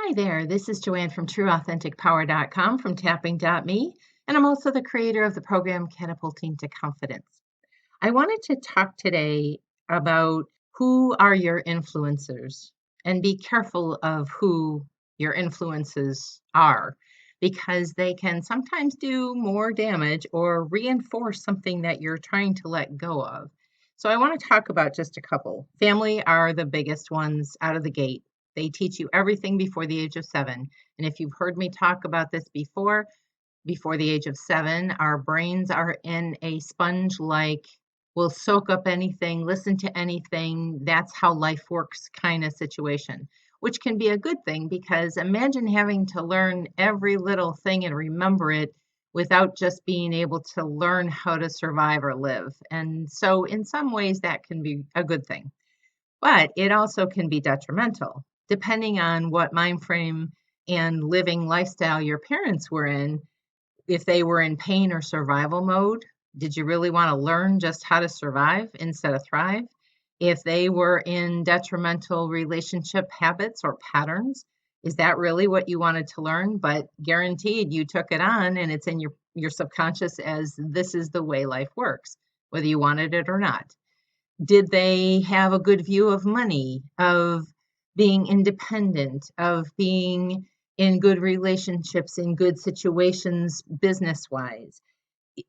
Hi there, this is Joanne from TrueAuthenticPower.com from Tapping.me, and I'm also the creator of the program Catapulting to Confidence. I wanted to talk today about who are your influencers and be careful of who your influences are because they can sometimes do more damage or reinforce something that you're trying to let go of. So I want to talk about just a couple. Family are the biggest ones out of the gate. They teach you everything before the age of 7. And if you've heard me talk about this before the age of 7, our brains are in a sponge like we'll soak up anything, listen to anything. That's how life works kind of situation, which can be a good thing because imagine having to learn every little thing and remember it without just being able to learn how to survive or live. And so in some ways that can be a good thing. But it also can be detrimental depending on what mind frame and living lifestyle your parents were in. If they were in pain or survival mode, did you really want to learn just how to survive instead of thrive? If they were in detrimental relationship habits or patterns, is that really what you wanted to learn? But guaranteed you took it on and it's in your subconscious as this is the way life works, whether you wanted it or not. Did they have a good view of money, of being independent, of being in good relationships, in good situations, business wise?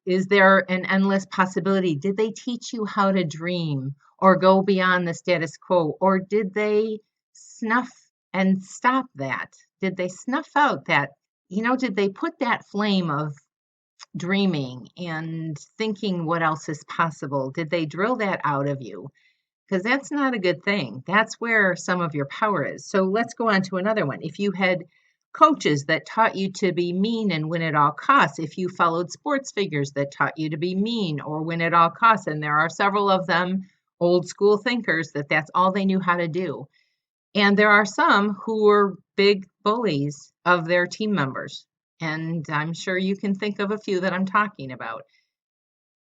Is there an endless possibility? Did they teach you how to dream or go beyond the status quo? Or did they snuff and stop that? Did they snuff out that, did they put that flame of dreaming and thinking what else is possible? Did they drill that out of you? Because that's not a good thing. That's where some of your power is. So let's go on to another one. If you had coaches that taught you to be mean and win at all costs, if you followed sports figures that taught you to be mean or win at all costs, and there are several of them, old school thinkers, that's all they knew how to do. And there are some who were big bullies of their team members. And I'm sure you can think of a few that I'm talking about.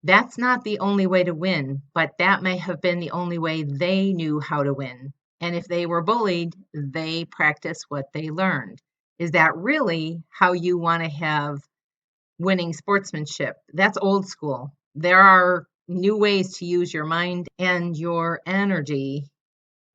That's not the only way to win, but that may have been the only way they knew how to win. And if they were bullied, they practice what they learned. Is that really how you want to have winning sportsmanship? That's old school. There are new ways to use your mind and your energy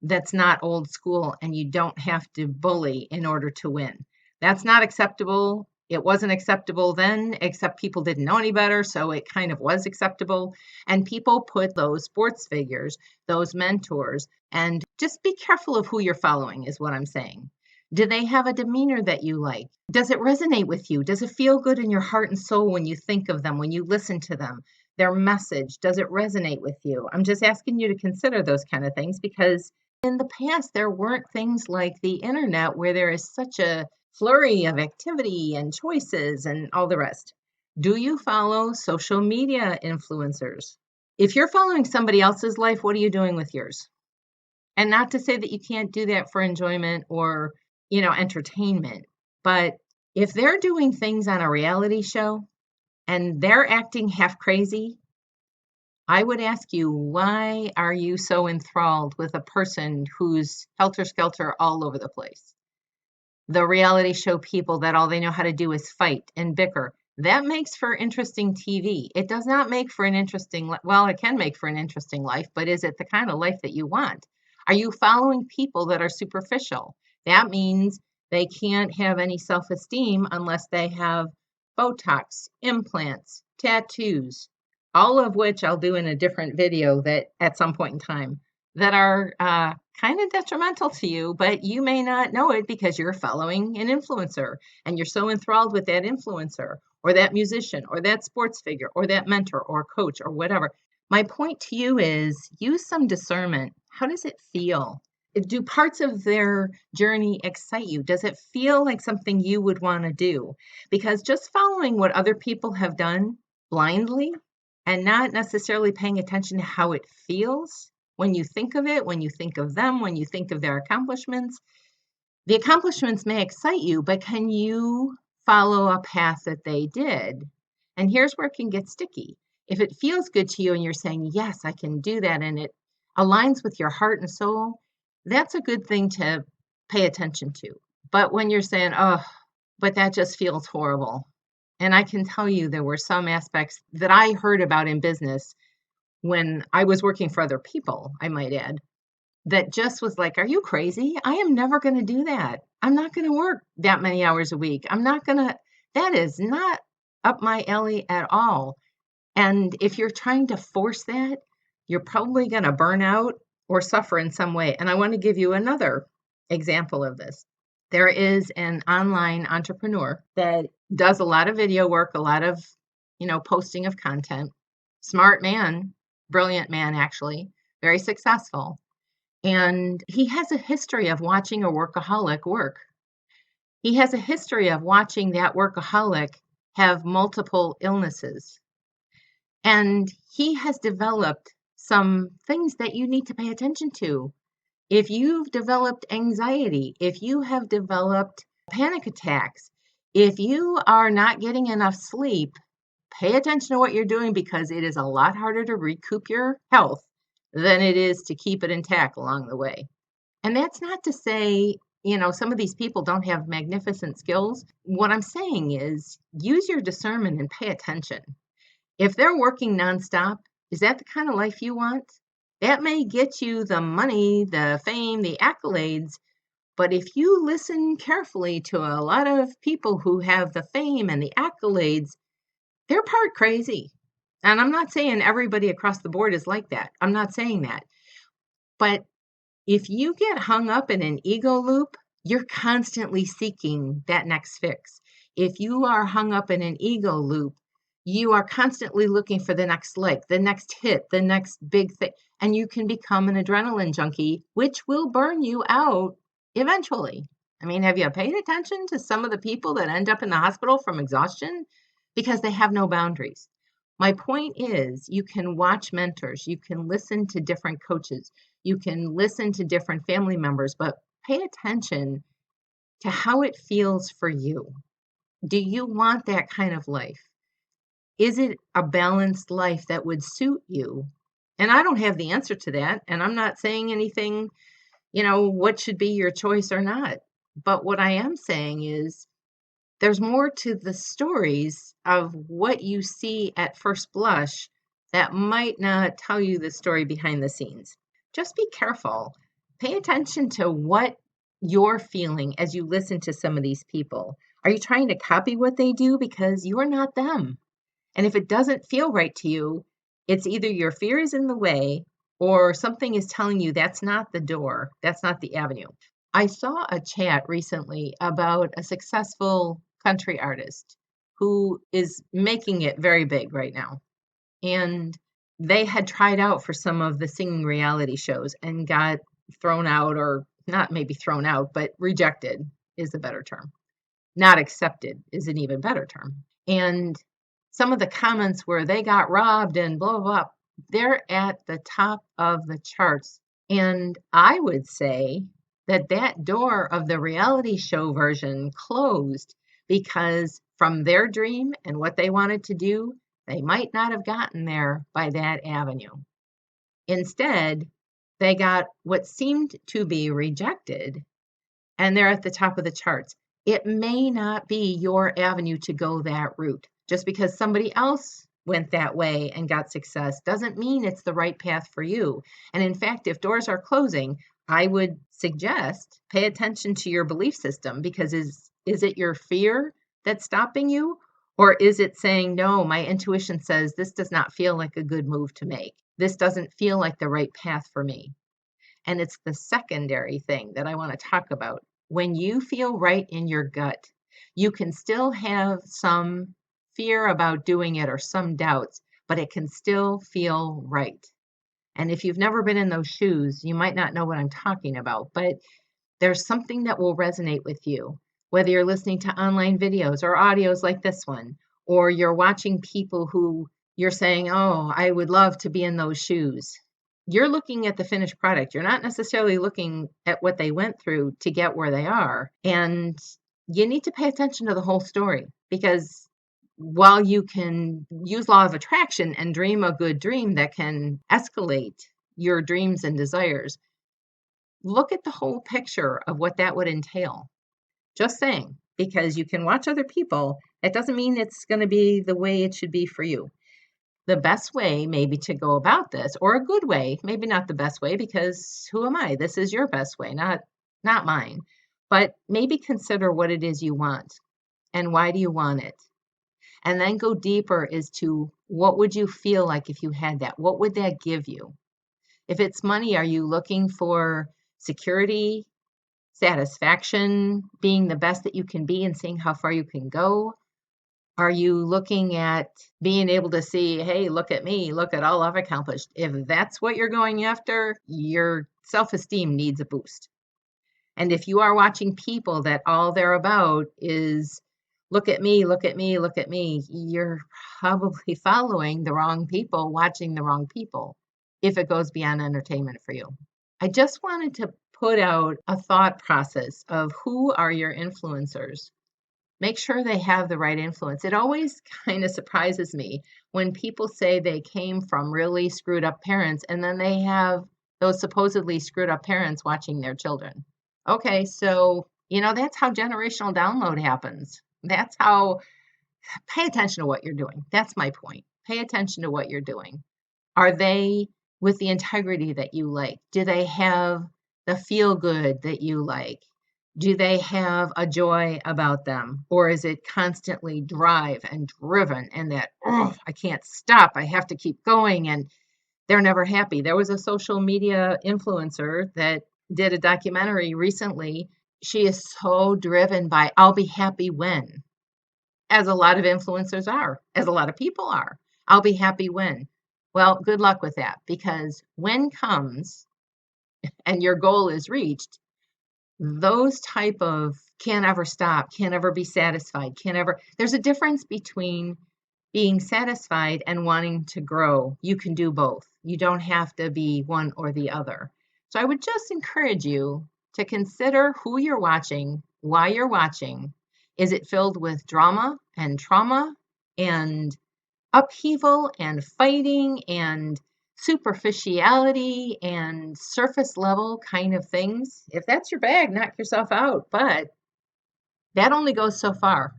that's not old school, and you don't have to bully in order to win. That's not acceptable. It wasn't acceptable then, except people didn't know any better, so it kind of was acceptable. And people put those sports figures, those mentors, and just be careful of who you're following, is what I'm saying. Do they have a demeanor that you like? Does it resonate with you? Does it feel good in your heart and soul when you think of them, when you listen to them? Their message, does it resonate with you? I'm just asking you to consider those kind of things because in the past, there weren't things like the internet where there is such a flurry of activity and choices and all the rest. Do you follow social media influencers? If you're following somebody else's life, what are you doing with yours? And not to say that you can't do that for enjoyment or, entertainment, but if they're doing things on a reality show and they're acting half crazy, I would ask you, why are you so enthralled with a person who's helter-skelter all over the place? The reality show people that all they know how to do is fight and bicker. That makes for interesting TV. It does not make for an interesting, well, it can make for an interesting life, but is it the kind of life that you want? Are you following people that are superficial? That means they can't have any self-esteem unless they have Botox, implants, tattoos, all of which I'll do in a different video that at some point in time that are kind of detrimental to you, but you may not know it because you're following an influencer and you're so enthralled with that influencer or that musician or that sports figure or that mentor or coach or whatever. My point to you is use some discernment. How does it feel? Do parts of their journey excite you? Does it feel like something you would want to do? Because just following what other people have done blindly and not necessarily paying attention to how it feels when you think of it, when you think of them, when you think of their accomplishments, the accomplishments may excite you, but can you follow a path that they did? And here's where it can get sticky. If it feels good to you and you're saying, yes, I can do that, and it aligns with your heart and soul, that's a good thing to pay attention to. But when you're saying, oh, but that just feels horrible. And I can tell you there were some aspects that I heard about in business when I was working for other people, I might add, that just was like, are you crazy? I am never going to do that. I'm not going to work that many hours a week. I'm not going to, that is not up my alley at all. And if you're trying to force that, you're probably going to burn out or suffer in some way. And I want to give you another example of this. There is an online entrepreneur that does a lot of video work, a lot of, posting of content. Smart man, brilliant man, actually, very successful. And he has a history of watching a workaholic work. He has a history of watching that workaholic have multiple illnesses. And he has developed some things that you need to pay attention to. If you've developed anxiety, if you have developed panic attacks, if you are not getting enough sleep, pay attention to what you're doing because it is a lot harder to recoup your health than it is to keep it intact along the way. And that's not to say, some of these people don't have magnificent skills. What I'm saying is use your discernment and pay attention. If they're working nonstop, is that the kind of life you want? That may get you the money, the fame, the accolades, but if you listen carefully to a lot of people who have the fame and the accolades, they're part crazy. And I'm not saying everybody across the board is like that. I'm not saying that. But if you get hung up in an ego loop, you're constantly seeking that next fix. If you are hung up in an ego loop, you are constantly looking for the next like, the next hit, the next big thing, and you can become an adrenaline junkie, which will burn you out eventually. I mean, have you paid attention to some of the people that end up in the hospital from exhaustion because they have no boundaries? My point is, you can watch mentors, you can listen to different coaches, you can listen to different family members, but pay attention to how it feels for you. Do you want that kind of life? Is it a balanced life that would suit you? And I don't have the answer to that. And I'm not saying anything, what should be your choice or not. But what I am saying is there's more to the stories of what you see at first blush that might not tell you the story behind the scenes. Just be careful. Pay attention to what you're feeling as you listen to some of these people. Are you trying to copy what they do? Because you're not them. And if it doesn't feel right to you, it's either your fear is in the way or something is telling you that's not the door, that's not the avenue. I saw a chat recently about a successful country artist who is making it very big right now. And they had tried out for some of the singing reality shows and got thrown out, or not maybe thrown out, but rejected is a better term. Not accepted is an even better term. And some of the comments where they got robbed and blah, blah, blah, they're at the top of the charts. And I would say that that door of the reality show version closed because from their dream and what they wanted to do, they might not have gotten there by that avenue. Instead, they got what seemed to be rejected, and they're at the top of the charts. It may not be your avenue to go that route. Just because somebody else went that way and got success doesn't mean it's the right path for you. And in fact, if doors are closing, I would suggest pay attention to your belief system, because is it your fear that's stopping you? Or is it saying, no, my intuition says this does not feel like a good move to make. This doesn't feel like the right path for me. And it's the secondary thing that I want to talk about. When you feel right in your gut, you can still have some fear about doing it or some doubts, but it can still feel right. And if you've never been in those shoes, you might not know what I'm talking about, but there's something that will resonate with you, whether you're listening to online videos or audios like this one, or you're watching people who you're saying, oh, I would love to be in those shoes. You're looking at the finished product. You're not necessarily looking at what they went through to get where they are. And you need to pay attention to the whole story, because while you can use law of attraction and dream a good dream that can escalate your dreams and desires, look at the whole picture of what that would entail. Just saying, because you can watch other people. It doesn't mean it's going to be the way it should be for you. The best way maybe to go about this, or a good way, maybe not the best way, because who am I? This is your best way, not mine. But maybe consider what it is you want and why do you want it? And then go deeper as to what would you feel like if you had that? What would that give you? If it's money, are you looking for security, satisfaction, being the best that you can be and seeing how far you can go? Are you looking at being able to see, hey, look at me, look at all I've accomplished? If that's what you're going after, your self-esteem needs a boost. And if you are watching people that all they're about is look at me, look at me, look at me, you're probably following the wrong people, watching the wrong people, if it goes beyond entertainment for you. I just wanted to put out a thought process of who are your influencers. Make sure they have the right influence. It always kind of surprises me when people say they came from really screwed up parents and then they have those supposedly screwed up parents watching their children. Okay, so, that's how generational download happens. That's how, pay attention to what you're doing. That's my point. Pay attention to what you're doing. Are they with the integrity that you like? Do they have the feel good that you like? Do they have a joy about them? Or is it constantly drive and driven and that, oh, I can't stop. I have to keep going. And they're never happy. There was a social media influencer that did a documentary recently. She is so driven by, I'll be happy when, as a lot of influencers are, as a lot of people are. I'll be happy when. Well, good luck with that, because when comes and your goal is reached, those type of can't ever stop, can't ever be satisfied, can't ever. There's a difference between being satisfied and wanting to grow. You can do both. You don't have to be one or the other. So I would just encourage you to consider who you're watching, why you're watching. Is it filled with drama and trauma and upheaval and fighting and superficiality and surface level kind of things? If that's your bag, knock yourself out. But that only goes so far.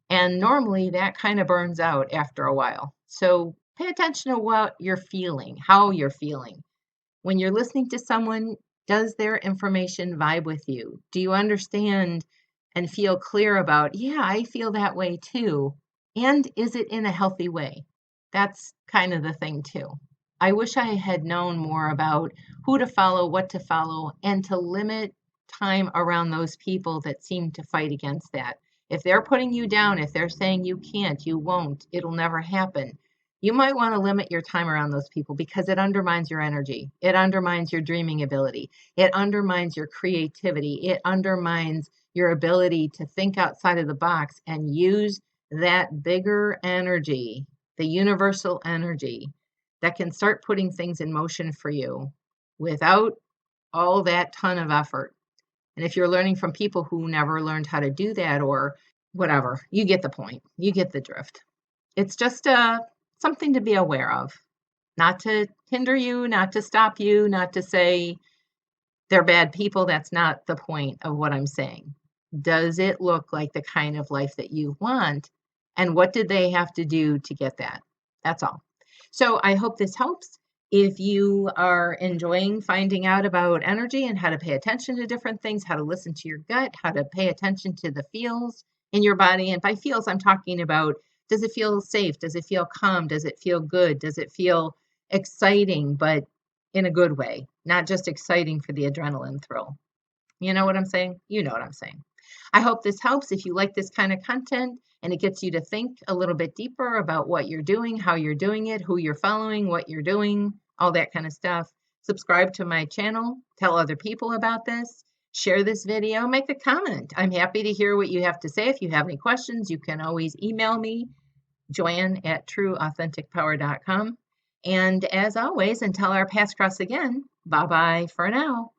And normally that kind of burns out after a while. So pay attention to what you're feeling, how you're feeling. When you're listening to someone, does their information vibe with you? Do you understand and feel clear about, yeah, I feel that way too? And is it in a healthy way? That's kind of the thing too. I wish I had known more about who to follow, what to follow, and to limit time around those people that seem to fight against that. If they're putting you down, if they're saying you can't, you won't, it'll never happen, you might want to limit your time around those people because it undermines your energy. It undermines your dreaming ability. It undermines your creativity. It undermines your ability to think outside of the box and use that bigger energy, the universal energy that can start putting things in motion for you without all that ton of effort. And if you're learning from people who never learned how to do that or whatever, you get the point. You get the drift. It's just something to be aware of, not to hinder you, not to stop you, not to say they're bad people. That's not the point of what I'm saying. Does it look like the kind of life that you want? And what did they have to do to get that? That's all. So I hope this helps. If you are enjoying finding out about energy and how to pay attention to different things, how to listen to your gut, how to pay attention to the feels in your body. And by feels, I'm talking about, does it feel safe? Does it feel calm? Does it feel good? Does it feel exciting, but in a good way, not just exciting for the adrenaline thrill? You know what I'm saying? You know what I'm saying. I hope this helps. If you like this kind of content and it gets you to think a little bit deeper about what you're doing, how you're doing it, who you're following, what you're doing, all that kind of stuff, subscribe to my channel, tell other people about this, share this video, make a comment. I'm happy to hear what you have to say. If you have any questions, you can always email me, joanne@trueauthenticpower.com. And as always, until our paths cross again, bye-bye for now.